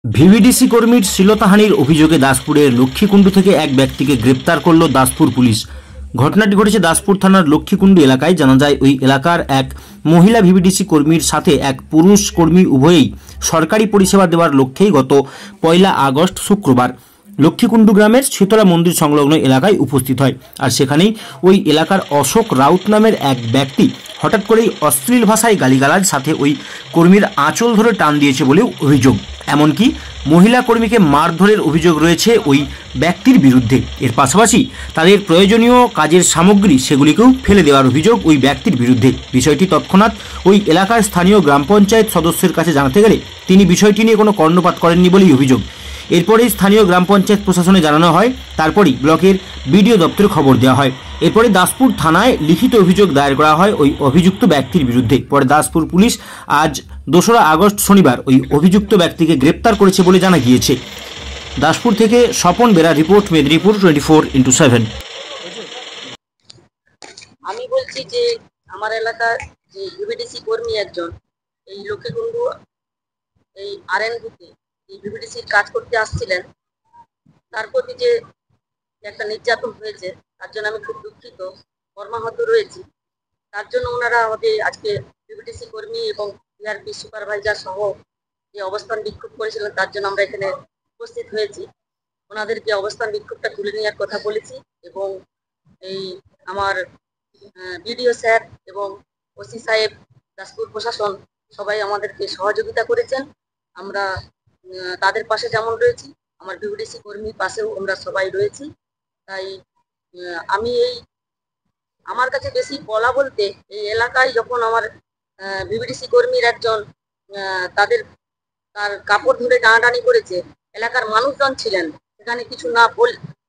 VVDC কর্মীর শ্লীলতাহানির অভিযোগে দাসপুরের লক্ষ্মীকুণ্ডু থেকে এক ব্যক্তিকে গ্রেপ্তার করল দাসপুর পুলিশ। ঘটনাটি ঘটেছে দাসপুর থানার লক্ষ্মীকুণ্ডু এলাকায়। জানা যায় ওই এলাকার এক মহিলা ভিভিডিসি কর্মীর সাথে এক পুরুষ কর্মী উভয়েই সরকারি পরিষেবা দেওয়ার লক্ষ্যেই গত 1 আগস্ট শুক্রবার লক্ষ্মীকুণ্ডু গ্রামের শীতলা মন্দির সংলগ্ন এলাকায় উপস্থিত হয়। আর সেখানেই ওই এলাকার অশোক রাউত নামের এক ব্যক্তি হঠাৎ করেই অশ্লীল ভাষায় গালিগালাজ সাথে ওই কর্মীর আঁচল ধরে টান দিয়েছে বলেও অভিযোগ। এমনকি মহিলা কর্মীকে মারধরের অভিযোগ রয়েছে ওই ব্যক্তির বিরুদ্ধে। এর পাশাপাশি তাদের প্রয়োজনীয় কাজের সামগ্রী সেগুলিকেও ফেলে দেওয়ার অভিযোগ ওই ব্যক্তির বিরুদ্ধে। বিষয়টি তৎক্ষণাৎ ওই এলাকার স্থানীয় গ্রাম পঞ্চায়েত সদস্যের কাছে জানাতে গেলে তিনি বিষয়টি নিয়ে কোনো কর্ণপাত করেননি বলেই অভিযোগ। এরপরেই স্থানীয় গ্রাম পঞ্চায়েত প্রশাসনে জানানো হয়, তারপরই ব্লকের বিডিও দপ্তরে খবর দেওয়া হয়। এরপরে দাসপুর থানায় লিখিত অভিযোগ দায়ের করা হয় ওই অভিযুক্ত ব্যক্তির বিরুদ্ধে। পরে দাসপুর পুলিশ আজ 2 আগস্ট শনিবার ওই অভিযুক্ত ব্যক্তিকে গ্রেপ্তার করেছে বলে জানা গিয়েছে। দাসপুর থেকে স্বপন বেরা রিপোর্ট, মেদিনীপুর 24x7। আমি বলছি যে আমার এলাকার যে ভিভিডিসি কর্মী একজন এই লক্ষ্মীকুণ্ডু এই আরএনবিতে এই ভিভিডিসির কাজ করতে আসছিলেন, তার প্রতি যে একটা নির্যাতন হয়েছে তার জন্য আমি খুব দুঃখিত, মর্মাহত রয়েছি। তার জন্য ওনারা আমাদের আজকে ভিভিডিসি কর্মী এবং বিআরপি সুপারভাইজার সহ যে অবস্থান বিক্ষোভ করেছিলেন তার জন্য আমরা এখানে উপস্থিত হয়েছি। ওনাদেরকে অবস্থান বিক্ষোভটা তুলে নেওয়ার কথা বলেছি এবং এই আমার বিডিও স্যার এবং ওসি সাহেব, দাসপুর প্রশাসন সবাই আমাদেরকে সহযোগিতা করেছেন। আমরা তাদের পাশে যেমন রয়েছি, আমার ভিভিডিসি কর্মীর পাশেও আমরা সবাই রয়েছি। তাই আমি আমার কাছে বেশি বলা বলতে, এই এলাকায় যখন আমার ভিভিডিসি কর্মীর একজন তার কাপড় ধরে টানাটানি করেছে, এলাকার মানুষজন ছিলেন সেখানে, কিছু না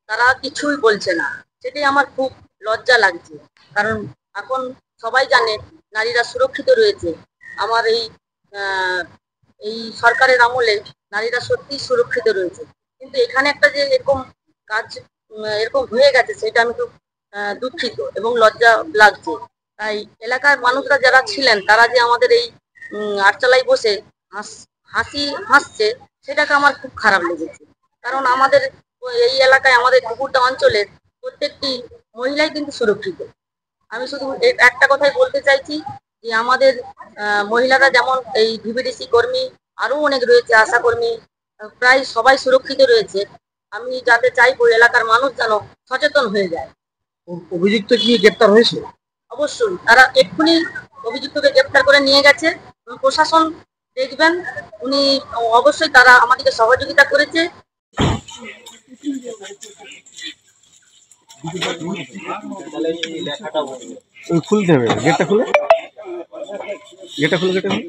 তারা কিছুই বলছে না। সেটাই আমার খুব লজ্জা লাগছে, কারণ এখন সবাই জানে নারীরা সুরক্ষিত রয়েছে। আমার এই সরকারের আমলে নারীরা সত্যি সুরক্ষিত রয়েছে, কিন্তু এখানে একটা যে এরকম কাজ এরকম হয়ে গেছে সেটা আমি খুব দুঃখিত এবং লজ্জা লাগছে। তাই এলাকার মানুষরা যারা ছিলেন তারা যে আমাদের এই আটচালায় বসে হাসছে সেটাকে আমার খুব খারাপ লেগেছে। কারণ আমাদের এই এলাকায়, আমাদের কুকুরদা অঞ্চলের প্রত্যেকটি মহিলাই কিন্তু সুরক্ষিত। আমি শুধু একটা কথাই বলতে চাইছি যে আমাদের মহিলারা যেমন এই ভিভিডিসি কর্মী, আরো অনেক রয়েছে আশা কর্মী, প্রায় সবাই সুরক্ষিত রয়েছে। আমি যাতে চাইবো এলাকার মানুষ যেন সচেতন হয়ে যায়। অভিযুক্ত কি গ্রেপ্তার হয়েছে? অবশ্যই তারা এক্ষুনি অভিযুক্তকে গ্রেপ্তার করে নিয়ে গেছে। প্রশাসন দেখবেন, উনি অবশ্যই তারা আমাদেরকে সহযোগিতা করেছে। খুলতে হবে, গেটটা খুলে, গেটটা খুলে, গেটটা খুলে।